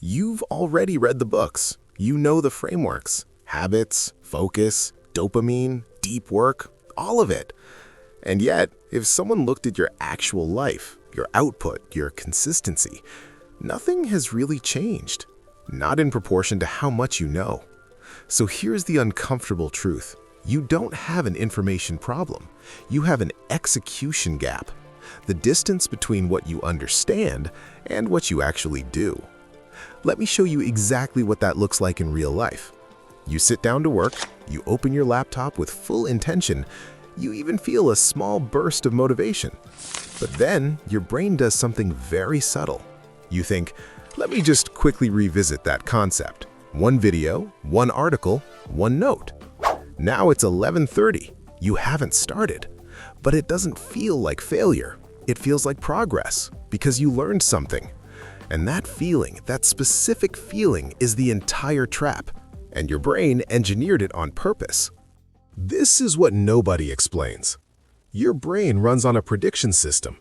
You've already read the books. You know the frameworks, habits, focus, dopamine, deep work, all of it. And yet, if someone looked at your actual life, your output, your consistency, nothing has really changed. Not in proportion to how much you know. So here's the uncomfortable truth. You don't have an information problem. You have an execution gap. The distance between what you understand and what you actually do. Let me show you exactly what that looks like in real life. You sit down to work, you open your laptop with full intention, you even feel a small burst of motivation. But then your brain does something very subtle. You think, let me just quickly revisit that concept. One video, one article, one note. Now it's 11:30. You haven't started. But it doesn't feel like failure. It feels like progress because you learned something. And that feeling, that specific feeling, is the entire trap. And your brain engineered it on purpose. This is what nobody explains. Your brain runs on a prediction system.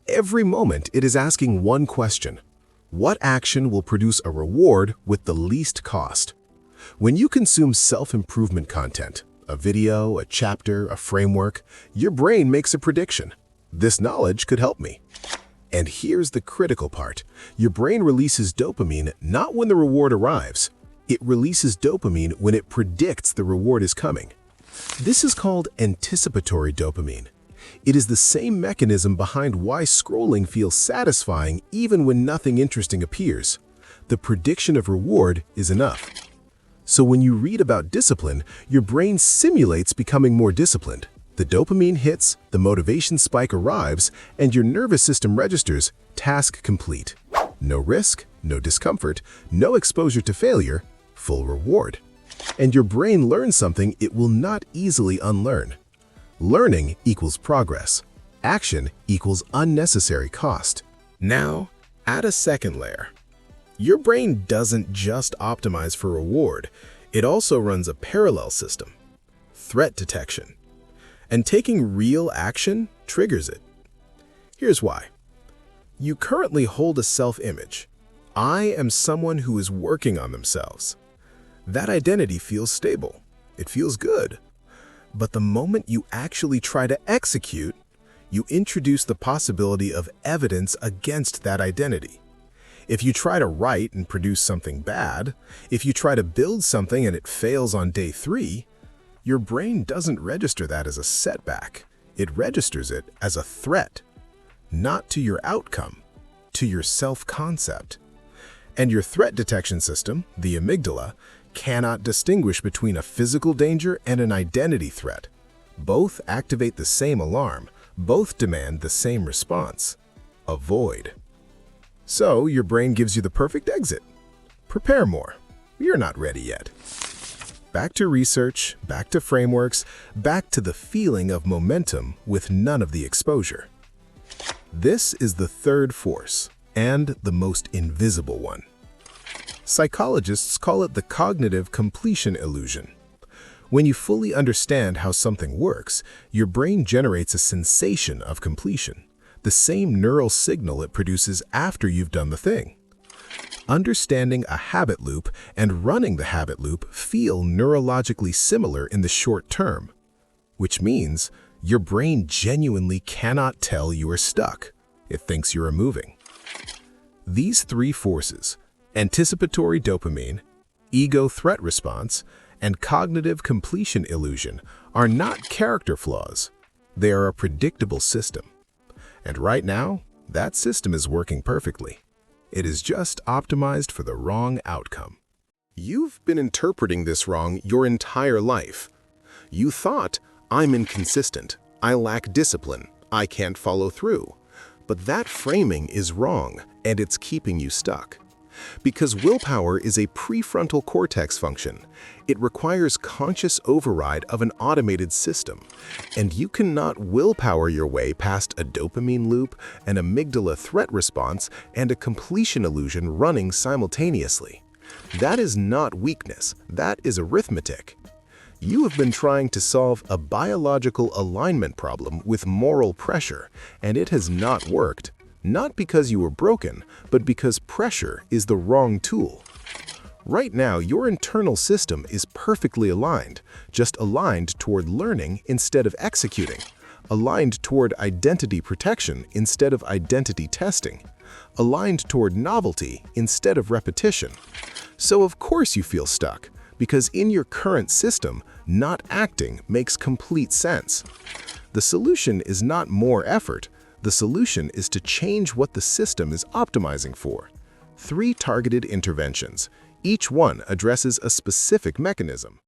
Every moment it is asking one question. What action will produce a reward with the least cost? When you consume self-improvement content, a video, a chapter, a framework, your brain makes a prediction. This knowledge could help me. And here's the critical part. Your brain releases dopamine not when the reward arrives. It releases dopamine when it predicts the reward is coming. This is called anticipatory dopamine. It is the same mechanism behind why scrolling feels satisfying even when nothing interesting appears. The prediction of reward is enough. So when you read about discipline, your brain simulates becoming more disciplined. The dopamine hits, the motivation spike arrives, and your nervous system registers task complete. No risk, no discomfort, no exposure to failure, full reward. And your brain learns something it will not easily unlearn. Learning equals progress. Action equals unnecessary cost. Now, add a second layer. Your brain doesn't just optimize for reward, it also runs a parallel system, threat detection. And taking real action triggers it. Here's why. You currently hold a self-image. I am someone who is working on themselves. That identity feels stable. It feels good. But the moment you actually try to execute, you introduce the possibility of evidence against that identity. If you try to write and produce something bad, if you try to build something and it fails on day 3, your brain doesn't register that as a setback. It registers it as a threat, not to your outcome, to your self-concept. And your threat detection system, the amygdala, cannot distinguish between a physical danger and an identity threat. Both activate the same alarm, both demand the same response: avoid. So your brain gives you the perfect exit. Prepare more. You're not ready yet. Back to research, back to frameworks, back to the feeling of momentum with none of the exposure. This is the third force, and the most invisible one. Psychologists call it the cognitive completion illusion. When you fully understand how something works, your brain generates a sensation of completion, the same neural signal it produces after you've done the thing. Understanding a habit loop and running the habit loop feel neurologically similar in the short term, which means your brain genuinely cannot tell you are stuck. It thinks you are moving. These three forces, anticipatory dopamine, ego threat response, and cognitive completion illusion, are not character flaws. They are a predictable system. And right now, that system is working perfectly. It is just optimized for the wrong outcome. You've been interpreting this wrong your entire life. You thought, I'm inconsistent, I lack discipline, I can't follow through. But that framing is wrong, and it's keeping you stuck. Because willpower is a prefrontal cortex function. It requires conscious override of an automated system. And you cannot willpower your way past a dopamine loop, an amygdala threat response, and a completion illusion running simultaneously. That is not weakness, that is arithmetic. You have been trying to solve a biological alignment problem with moral pressure, and it has not worked. Not because you were broken, but because pressure is the wrong tool. Right now, your internal system is perfectly aligned, just aligned toward learning instead of executing, aligned toward identity protection instead of identity testing, aligned toward novelty instead of repetition. So of course you feel stuck, because in your current system, not acting makes complete sense. The solution is not more effort. The solution is to change what the system is optimizing for. 3 targeted interventions. Each one addresses a specific mechanism.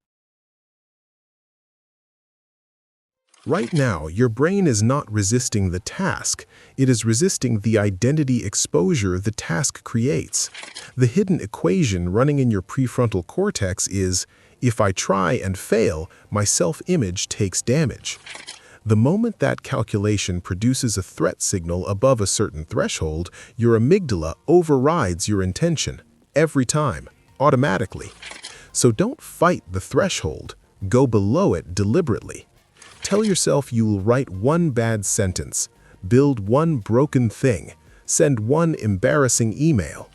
Right now, your brain is not resisting the task. It is resisting the identity exposure the task creates. The hidden equation running in your prefrontal cortex is, if I try and fail, my self-image takes damage. The moment that calculation produces a threat signal above a certain threshold, your amygdala overrides your intention, every time, automatically. So don't fight the threshold, go below it deliberately. Tell yourself you will write one bad sentence, build one broken thing, send one embarrassing email.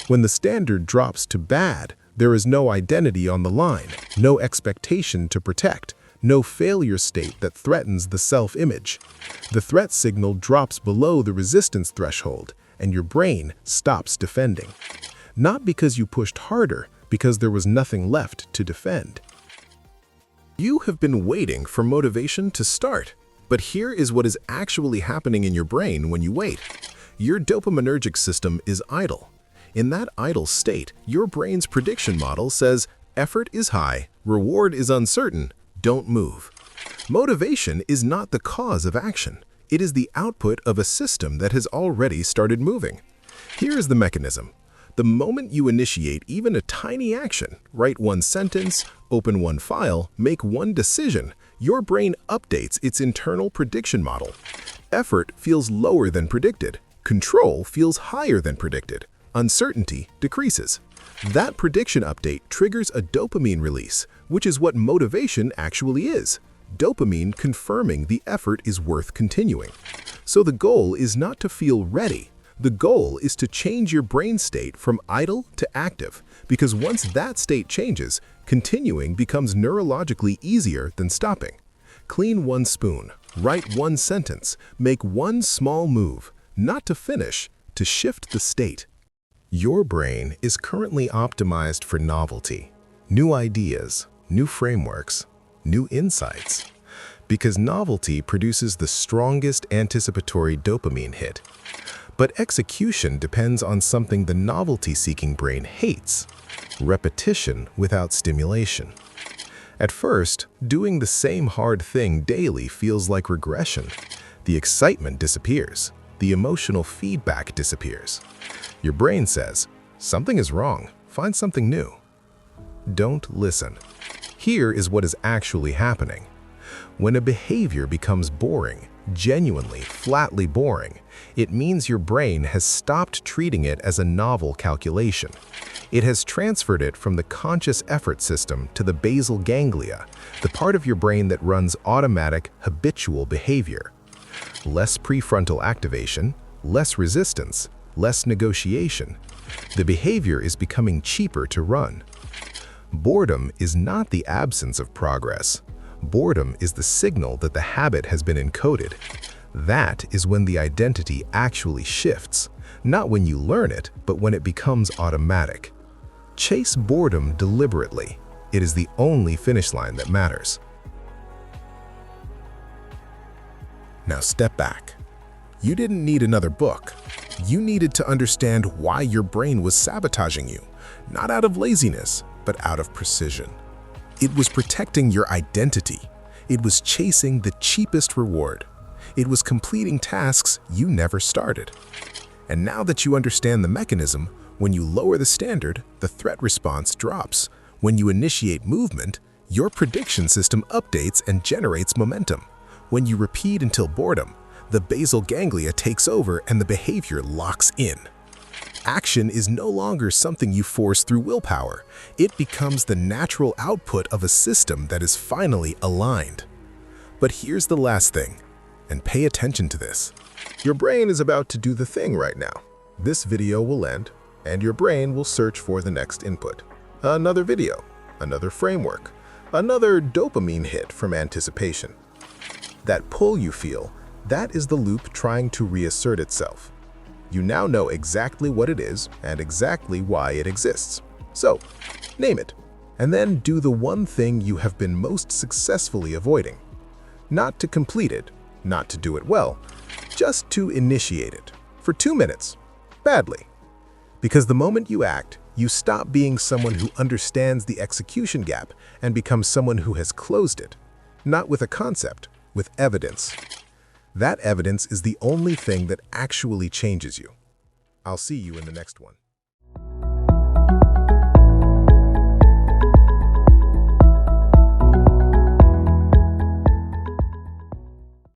When the standard drops to bad, there is no identity on the line, no expectation to protect, no failure state that threatens the self-image. The threat signal drops below the resistance threshold, and your brain stops defending. Not because you pushed harder, because there was nothing left to defend. You have been waiting for motivation to start, but here is what is actually happening in your brain when you wait. Your dopaminergic system is idle. In that idle state, your brain's prediction model says, effort is high, reward is uncertain, don't move. Motivation is not the cause of action. It is the output of a system that has already started moving. Here is the mechanism. The moment you initiate even a tiny action, write one sentence, open one file, make one decision, your brain updates its internal prediction model. Effort feels lower than predicted. Control feels higher than predicted. Uncertainty decreases. That prediction update triggers a dopamine release, which is what motivation actually is. Dopamine confirming the effort is worth continuing. So the goal is not to feel ready. The goal is to change your brain state from idle to active, because once that state changes, continuing becomes neurologically easier than stopping. Clean one spoon, write one sentence, make one small move, not to finish, to shift the state. Your brain is currently optimized for novelty, new ideas, new frameworks, new insights, because novelty produces the strongest anticipatory dopamine hit. But execution depends on something the novelty-seeking brain hates: repetition without stimulation. At first, doing the same hard thing daily feels like regression. The excitement disappears. The emotional feedback disappears. Your brain says, something is wrong, find something new. Don't listen. Here is what is actually happening. When a behavior becomes boring, genuinely, flatly boring, it means your brain has stopped treating it as a novel calculation. It has transferred it from the conscious effort system to the basal ganglia, the part of your brain that runs automatic, habitual behavior. Less prefrontal activation, less resistance, less negotiation. The behavior is becoming cheaper to run. Boredom is not the absence of progress. Boredom is the signal that the habit has been encoded. That is when the identity actually shifts, not when you learn it, but when it becomes automatic. Chase boredom deliberately. It is the only finish line that matters. Now step back. You didn't need another book. You needed to understand why your brain was sabotaging you, not out of laziness, but out of precision. It was protecting your identity. It was chasing the cheapest reward. It was completing tasks you never started. And now that you understand the mechanism, when you lower the standard, the threat response drops. When you initiate movement, your prediction system updates and generates momentum. When you repeat until boredom, the basal ganglia takes over and the behavior locks in. Action is no longer something you force through willpower. It becomes the natural output of a system that is finally aligned. But here's the last thing, And pay attention to this. Your brain is about to do the thing right now. This video will end, and your brain will search for the next input. Another video, another framework, another dopamine hit from anticipation. That pull you feel, that is the loop trying to reassert itself. You now know exactly what it is and exactly why it exists. So, name it, and then do the one thing you have been most successfully avoiding. Not to complete it, not to do it well, just to initiate it, for 2 minutes, badly. Because the moment you act, you stop being someone who understands the execution gap and become someone who has closed it, not with a concept, with evidence. That evidence is the only thing that actually changes you. I'll see you in the next one.